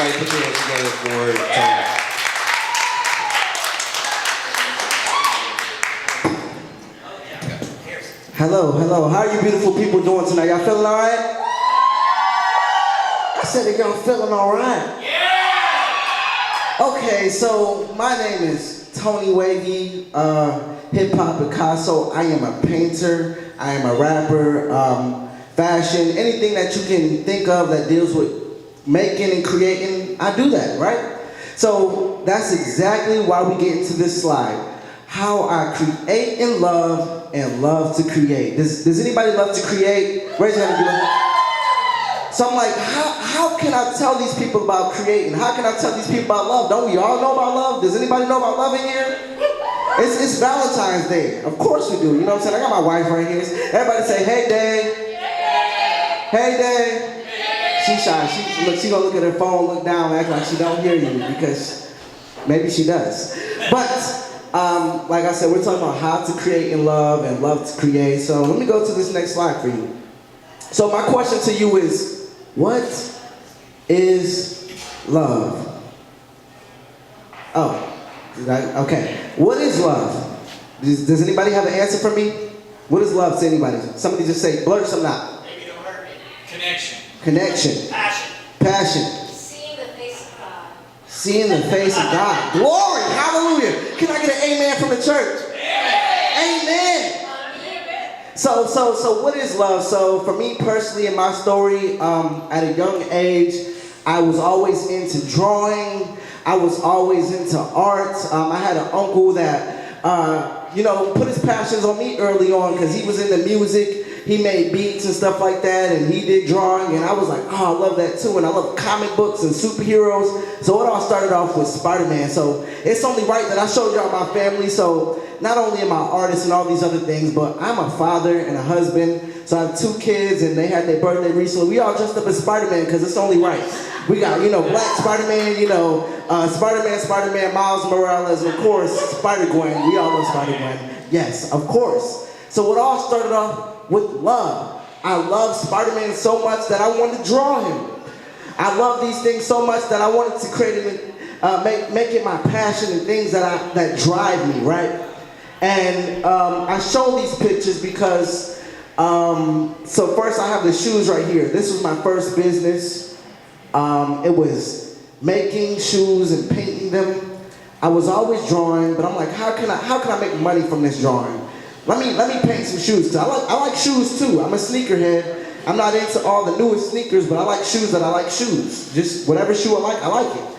Everybody put your hands together for Tony. Hello, hello. How are you beautiful people doing tonight? Y'all feeling all right? I said that y'all feeling all right. Yeah! Okay, so my name is Tony Wavy, hip-hop Picasso. I am a painter. I am a rapper, fashion, anything that you can think of that deals with making and creating, I do that, right? So that's exactly why we get into this slide. How I create and love to create. Does anybody love to create? Raise your hand if you love. So I'm like, how can I tell these people about creating? How can I tell these people about love? Don't we all know about love? Does anybody know about love in here? It's Valentine's Day. Of course we do. You know what I'm saying? I got my wife right here. Everybody say, hey, Day. Hey, Day. She's shy. She gonna look at her phone, look down, act like she don't hear you because maybe she does. But like I said, we're talking about how to create and love to create. So let me go to this next slide for you. So my question to you is, what is love? Oh, okay. What is love? Does anybody have an answer for me? What is love to anybody? Somebody just say, blurt something out. Maybe don't hurt me. Connection. Connection. Passion. Passion. Seeing the face of God. Seeing the face of God. Glory. Hallelujah. Can I get an amen from the church? Amen. Amen. So what is love? So for me personally in my story, at a young age, I was always into drawing. I was always into art. I had an uncle that, put his passions on me early on because he was into music. He made beats and stuff like that, and he did drawing, and I was like, oh, I love that too, and I love comic books and superheroes. So it all started off with Spider-Man. So it's only right that I showed y'all my family. So not only am I an artist and all these other things, but I'm a father and a husband. So I have 2 kids, and they had their birthday recently. We all dressed up as Spider-Man because it's only right. We got, Black Spider-Man, Spider-Man, Miles Morales, and of course, Spider-Gwen. We all love Spider-Gwen. Yes, of course. So it all started off with love. I love Spider-Man so much that I wanted to draw him. I love these things so much that I wanted to create it, make it my passion and things that drive me, right? And I show these pictures because, so first I have the shoes right here. This was my first business. It was making shoes and painting them. I was always drawing, but I'm like, how can I make money from this drawing? Let me paint some shoes, because I like shoes too. I'm a sneakerhead. I'm not into all the newest sneakers, but I like shoes that I like shoes. Just whatever shoe I like it.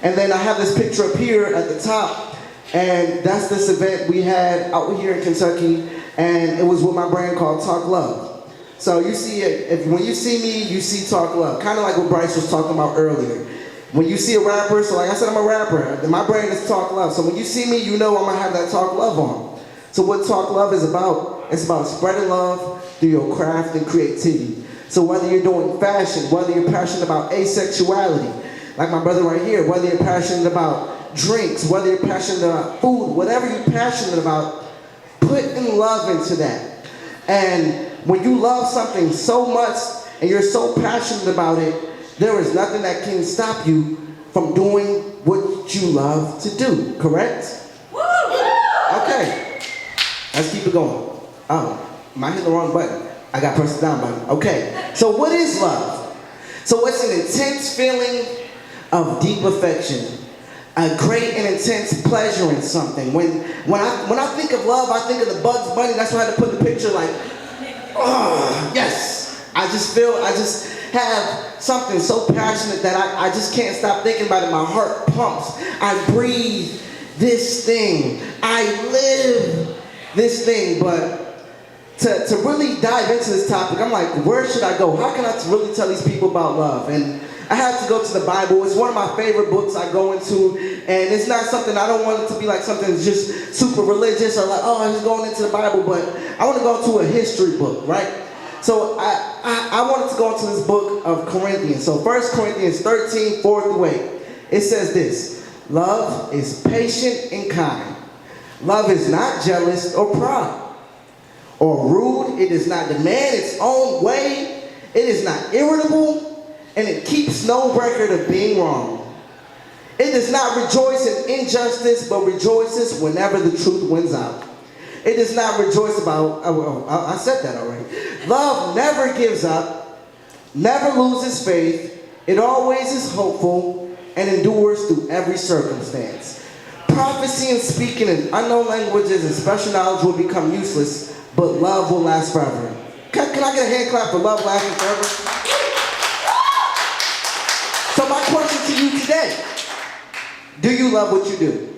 And then I have this picture up here at the top, and that's this event we had out here in Kentucky, and it was with my brand called Talk Love. So you see, when you see me, you see Talk Love. Kind of like what Bryce was talking about earlier. When you see a rapper, so like I said, I'm a rapper, and my brand is Talk Love. So when you see me, you know I'm gonna have that Talk Love on. So what Talk Love is about, it's about spreading love through your craft and creativity. So whether you're doing fashion, whether you're passionate about asexuality, like my brother right here, whether you're passionate about drinks, whether you're passionate about food, whatever you're passionate about, put in love into that. And when you love something so much and you're so passionate about it, there is nothing that can stop you from doing what you love to do, correct? Okay. Let's keep it going. Oh, am I hitting the wrong button? I got pressed down button. Okay. So what is love? So it's an intense feeling of deep affection, a great and intense pleasure in something. When I think of love, I think of the Bugs Bunny. That's why I had to put the picture like, oh, yes. I just have something so passionate that I just can't stop thinking about it. My heart pumps. I breathe this thing. I live this thing. But to really dive into this topic, I'm like, where should I go? How can I really tell these people about love? And I have to go to the Bible. It's one of my favorite books I go into, and it's not something, I don't want it to be like something just super religious or like, oh, I'm just going into the Bible, but I want to go into a history book, right? So I wanted to go into this book of Corinthians. So 1 Corinthians 13, 4 through 8. It says this: love is patient and kind. Love is not jealous or proud or rude. It does not demand its own way. It is not irritable and it keeps no record of being wrong. It does not rejoice in injustice, but rejoices whenever the truth wins out. It does not rejoice about, I said that already. Love never gives up, never loses faith. It always is hopeful and endures through every circumstance. Prophecy and speaking in unknown languages and special knowledge will become useless, but love will last forever. Can I get a hand clap for love lasting forever? So my question to you today, do you love what you do?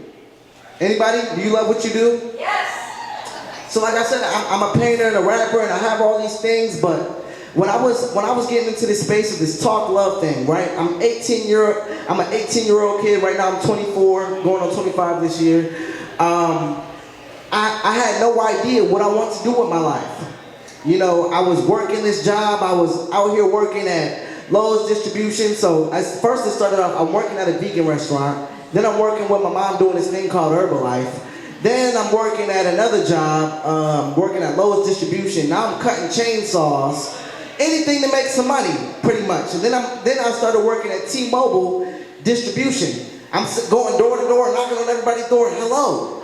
Anybody? Do you love what you do? Yes. So like I said, I'm a painter and a rapper and I have all these things, but when I was getting into this space of this talk love thing, right? I'm an 18-year-old kid. Right now I'm 24, going on 25 this year. I had no idea what I wanted to do with my life. You know, I was working this job. I was out here working at Lowe's Distribution. So first it started off, I'm working at a vegan restaurant. Then I'm working with my mom doing this thing called Herbalife. Then I'm working at another job, working at Lowe's Distribution. Now I'm cutting chainsaws. Anything to make some money, pretty much. And then I started working at T-Mobile Distribution. I'm going door to door, knocking on everybody's door. Hello,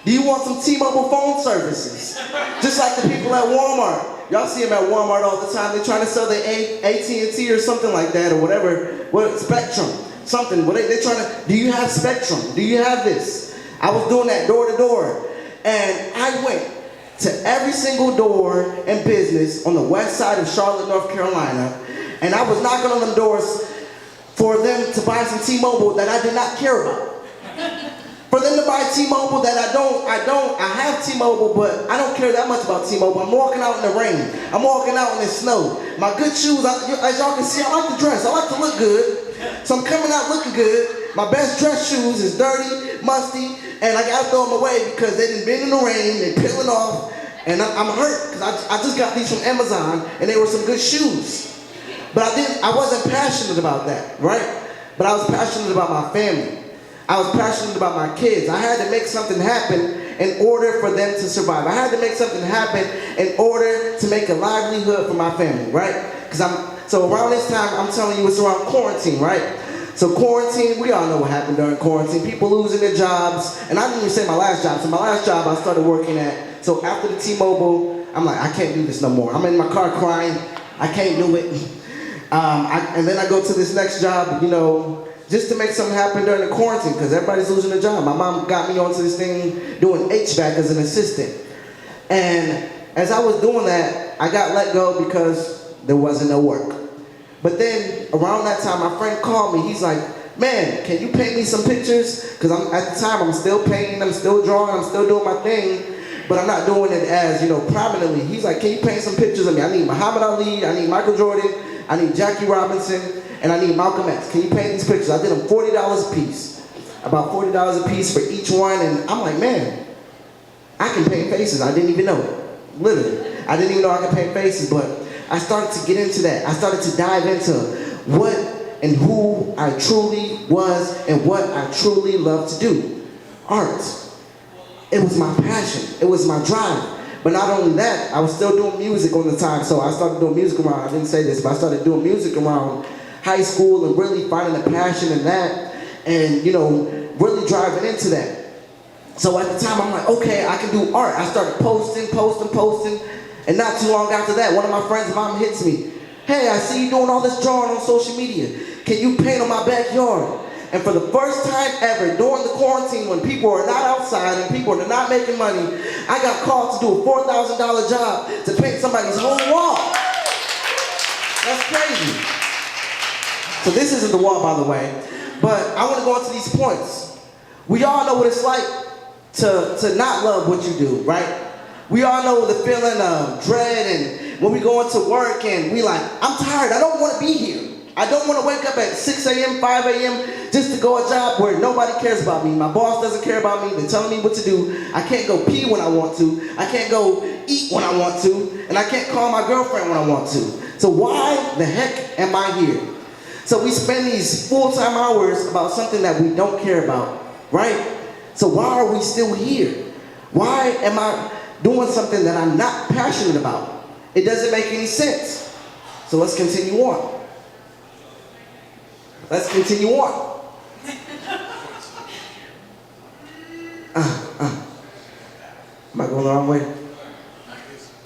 do you want some T-Mobile phone services? Just like the people at Walmart. Y'all see them at Walmart all the time. They're trying to sell their AT&T or something like that, or whatever. What, Spectrum, something. They're trying to, do you have Spectrum? Do you have this? I was doing that door to door. And I went to every single door and business on the west side of Charlotte, North Carolina, and I was knocking on them doors for them to buy some T-Mobile that I did not care about. For them to buy T-Mobile that I have T-Mobile, but I don't care that much about T-Mobile. I'm walking out in the rain. I'm walking out in the snow. My good shoes, as y'all can see, I like to dress. I like to look good. So I'm coming out looking good. My best dress shoes is dirty, musty, and I gotta throw them away because they done been in the rain, they peeling off, and I'm hurt because I just got these from Amazon and they were some good shoes. But I wasn't passionate about that, right? But I was passionate about my family. I was passionate about my kids. I had to make something happen in order for them to survive. I had to make something happen in order to make a livelihood for my family, right? So around this time, I'm telling you, it's around quarantine, right? So quarantine, we all know what happened during quarantine. People losing their jobs. And I didn't even say my last job. So my last job I started working at. So after the T-Mobile, I'm like, I can't do this no more. I'm in my car crying. I can't do it. And then I go to this next job, you know, just to make something happen during the quarantine because everybody's losing their job. My mom got me onto this thing doing HVAC as an assistant. And as I was doing that, I got let go because there wasn't no work. But then around that time, my friend called me. He's like, man, can you paint me some pictures? Because at the time, I'm still painting, I'm still drawing, I'm still doing my thing, but I'm not doing it as, you know, prominently. He's like, can you paint some pictures of me? I need Muhammad Ali, I need Michael Jordan, I need Jackie Robinson, and I need Malcolm X. Can you paint these pictures? I did them $40 a piece. About $40 a piece for each one, and I'm like, man, I can paint faces. I didn't even know it. Literally. I didn't even know I could paint faces, but I started to get into that. I started to dive into what and who I truly was and what I truly love to do. Art. It was my passion. It was my drive. But not only that, I was still doing music on the time. So I started doing music around, I didn't say this, but I started doing music around high school and really finding a passion in that and, you know, really driving into that. So at the time, I'm like, okay, I can do art. I started posting. And not too long after that, one of my friends' mom hits me. Hey, I see you doing all this drawing on social media. Can you paint on my backyard? And for the first time ever, during the quarantine, when people are not outside and people are not making money, I got called to do a $4,000 job to paint somebody's whole wall. That's crazy. So this isn't the wall, by the way. But I want to go into these points. We all know what it's like to not love what you do, right? We all know the feeling of dread and when we go into work and we like, I'm tired, I don't want to be here. I don't want to wake up at 6 a.m., 5 a.m. just to go a job where nobody cares about me. My boss doesn't care about me. They're telling me what to do. I can't go pee when I want to. I can't go eat when I want to. And I can't call my girlfriend when I want to. So why the heck am I here? So we spend these full-time hours about something that we don't care about, right? So why are we still here? Why am I doing something that I'm not passionate about? It doesn't make any sense. So let's continue on. Let's continue on. Am I going the wrong way?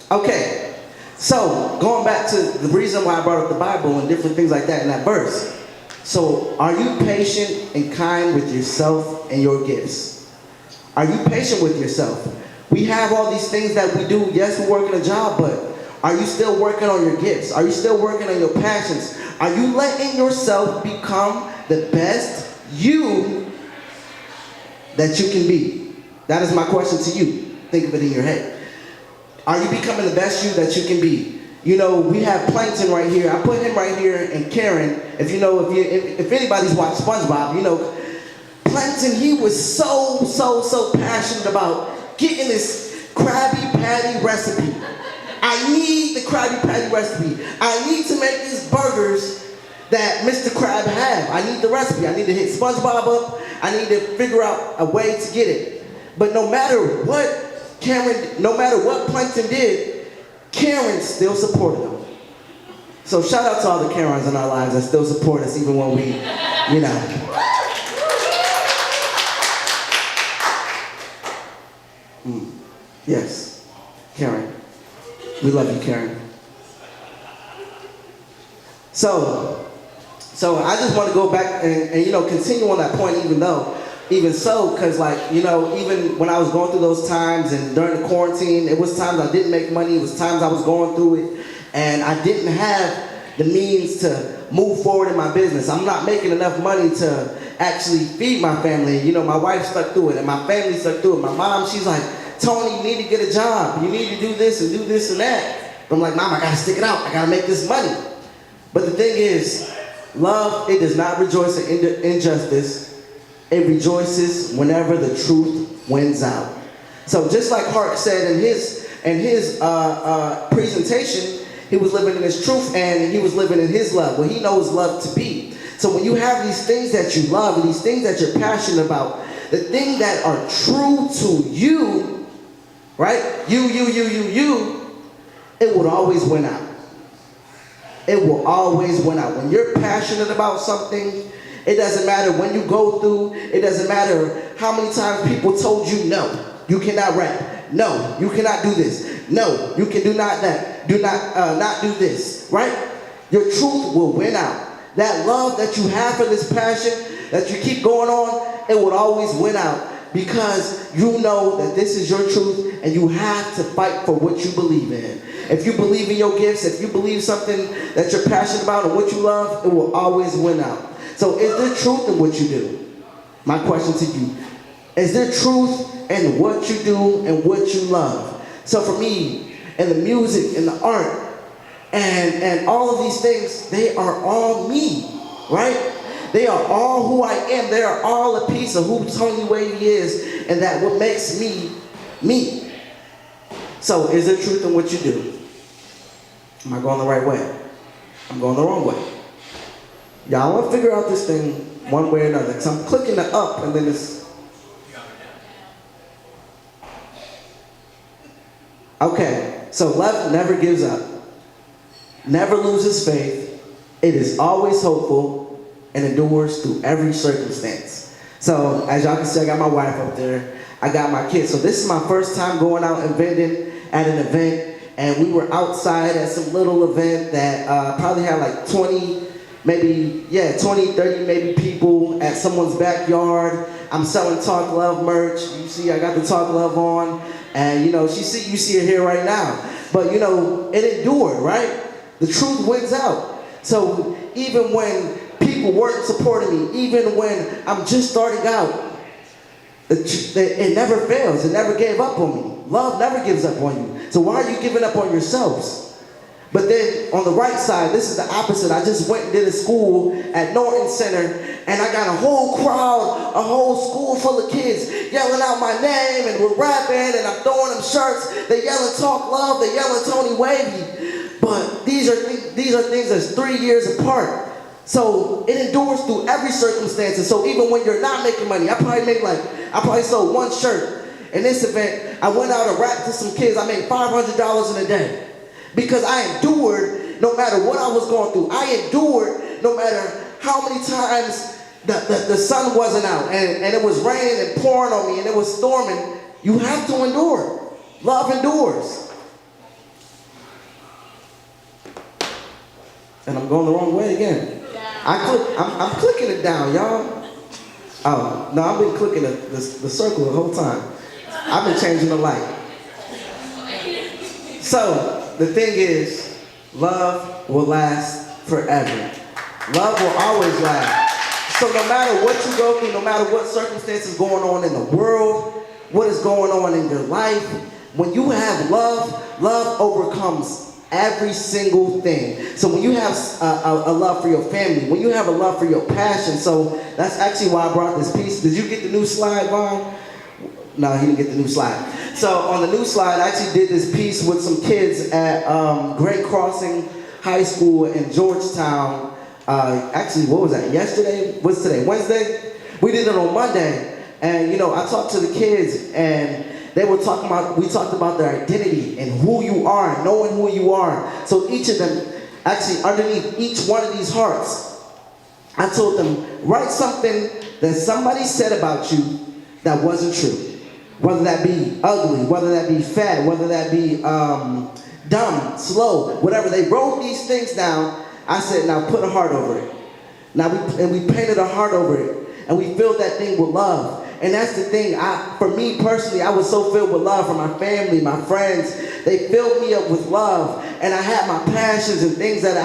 Okay, so going back to the reason why I brought up the Bible and different things like that in that verse. So, are you patient and kind with yourself and your gifts? Are you patient with yourself? We have all these things that we do. Yes, we're working a job, but are you still working on your gifts? Are you still working on your passions? Are you letting yourself become the best you that you can be? That is my question to you. Think of it in your head. Are you becoming the best you that you can be? You know, we have Plankton right here. I put him right here, and Karen. If you know, if anybody's watched SpongeBob, you know, Plankton. He was so passionate about getting this Krabby Patty recipe. I need the Krabby Patty recipe. I need to make these burgers that Mr. Krab have. I need the recipe. I need to hit SpongeBob up. I need to figure out a way to get it. But no matter what Plankton did, Karen still supported him. So shout out to all the Karens in our lives that still support us even when we, you know. Yes, Karen. We love you, Karen. So I just want to go back and you know, continue on that point even so, because like, you know, even when I was going through those times and during the quarantine, it was times I didn't make money, it was times I was going through it, and I didn't have the means to move forward in my business. I'm not making enough money to actually feed my family. You know, my wife stuck through it, and my family stuck through it. My mom, she's like, Tony, you need to get a job. You need to do this and that. But I'm like, Mom, I gotta stick it out. I gotta make this money. But the thing is, love, it does not rejoice in injustice. It rejoices whenever the truth wins out. So just like Hart said in his presentation, he was living in his truth and he was living in his love, what he knows love to be. So when you have these things that you love and these things that you're passionate about, the things that are true to you, right? You, it would always win out. It will always win out. When you're passionate about something, it doesn't matter when you go through, it doesn't matter how many times people told you, no, you cannot rap. No, you cannot do this. No, you can do not that. Do not do this, right? Your truth will win out. That love that you have for this passion, that you keep going on, it will always win out because you know that this is your truth and you have to fight for what you believe in. If you believe in your gifts, if you believe something that you're passionate about and what you love, it will always win out. So is there truth in what you do? My question to you. Is there truth in what you do and what you love? So for me, in the music, in the art, and all of these things, they are all me, right? They are all who I am. They are all a piece of who Tony Wavy is, and that what makes me, me. So is there truth in what you do? Am I going the right way? I'm going the wrong way. Y'all want to figure out this thing one way or another, because I'm clicking it up and then it's... Okay, so love never gives up, never loses faith, it is always hopeful, and endures through every circumstance. So, as y'all can see, I got my wife up there, I got my kids. So this is my first time going out and vending at an event, and we were outside at some little event that probably had like 20, 30 maybe people at someone's backyard. I'm selling Talk Love merch. You see, I got the Talk Love on. And you know, you see it here right now. But you know, it endured, right? The truth wins out. So even when people weren't supporting me, even when I'm just starting out, it never fails. It never gave up on me. Love never gives up on you. So why are you giving up on yourselves? But then on the right side, this is the opposite. I just went and did a school at Norton Center, and I got a whole crowd, a whole school full of kids yelling out my name, and we're rapping, and I'm throwing them shirts. They yelling Talk Love, they yelling Tony Wavy. But these are things that's 3 years apart. So it endures through every circumstance. And so even when you're not making money, I probably sold one shirt. In this event, I went out and rapped to some kids. I made $500 in a day. Because I endured no matter what I was going through. I endured no matter how many times the sun wasn't out and it was raining and pouring on me and it was storming. You have to endure. Love endures. And I'm going the wrong way again. I'm clicking it down, y'all. Oh, no, I've been clicking the circle the whole time. I've been changing the light. So, the thing is, love will last forever. Love will always last. So no matter what you go through, no matter what circumstances going on in the world, what is going on in your life, when you have love, love overcomes every single thing. So when you have a love for your family, when you have a love for your passion, so that's actually why I brought this piece. Did you get the new slide, Vaughn? No, he didn't get the new slide. So on the new slide, I actually did this piece with some kids at Great Crossing High School in Georgetown. Actually, what was that, yesterday? What's today, Wednesday? We did it on Monday. And you know, I talked to the kids and we talked about their identity and who you are, and knowing who you are. So each of them, actually underneath each one of these hearts, I told them, write something that somebody said about you that wasn't true. Whether that be ugly, whether that be fat, whether that be dumb, slow, whatever. They wrote these things down. I said, now put a heart over it. Now we painted a heart over it, and we filled that thing with love. And that's the thing, for me personally, I was so filled with love from my family, my friends. They filled me up with love. And I had my passions and things that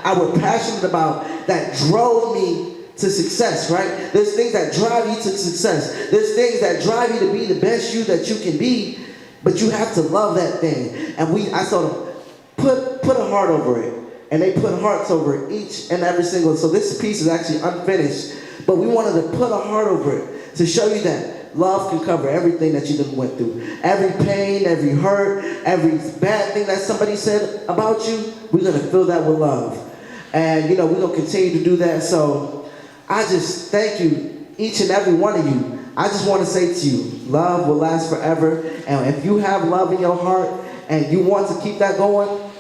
I was passionate about that drove me to success, right? There's things that drive you to success. There's things that drive you to be the best you that you can be, but you have to love that thing. And I sort of put a heart over it. And they put hearts over each and every single. So this piece is actually unfinished, but we wanted to put a heart over it to show you that love can cover everything that you done went through. Every pain, every hurt, every bad thing that somebody said about you, we're going to fill that with love. And, you know, we're going to continue to do that. So I just thank you, each and every one of you. I just want to say to you, love will last forever. And if you have love in your heart and you want to keep that going,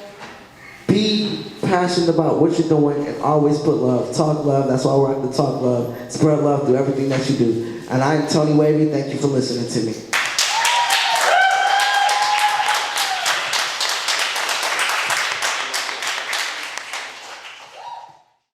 be passionate about what you're doing and always put love. Talk love. That's why we're at the Talk Love. Spread love through everything that you do. And I'm Tony Wavy. Thank you for listening to me.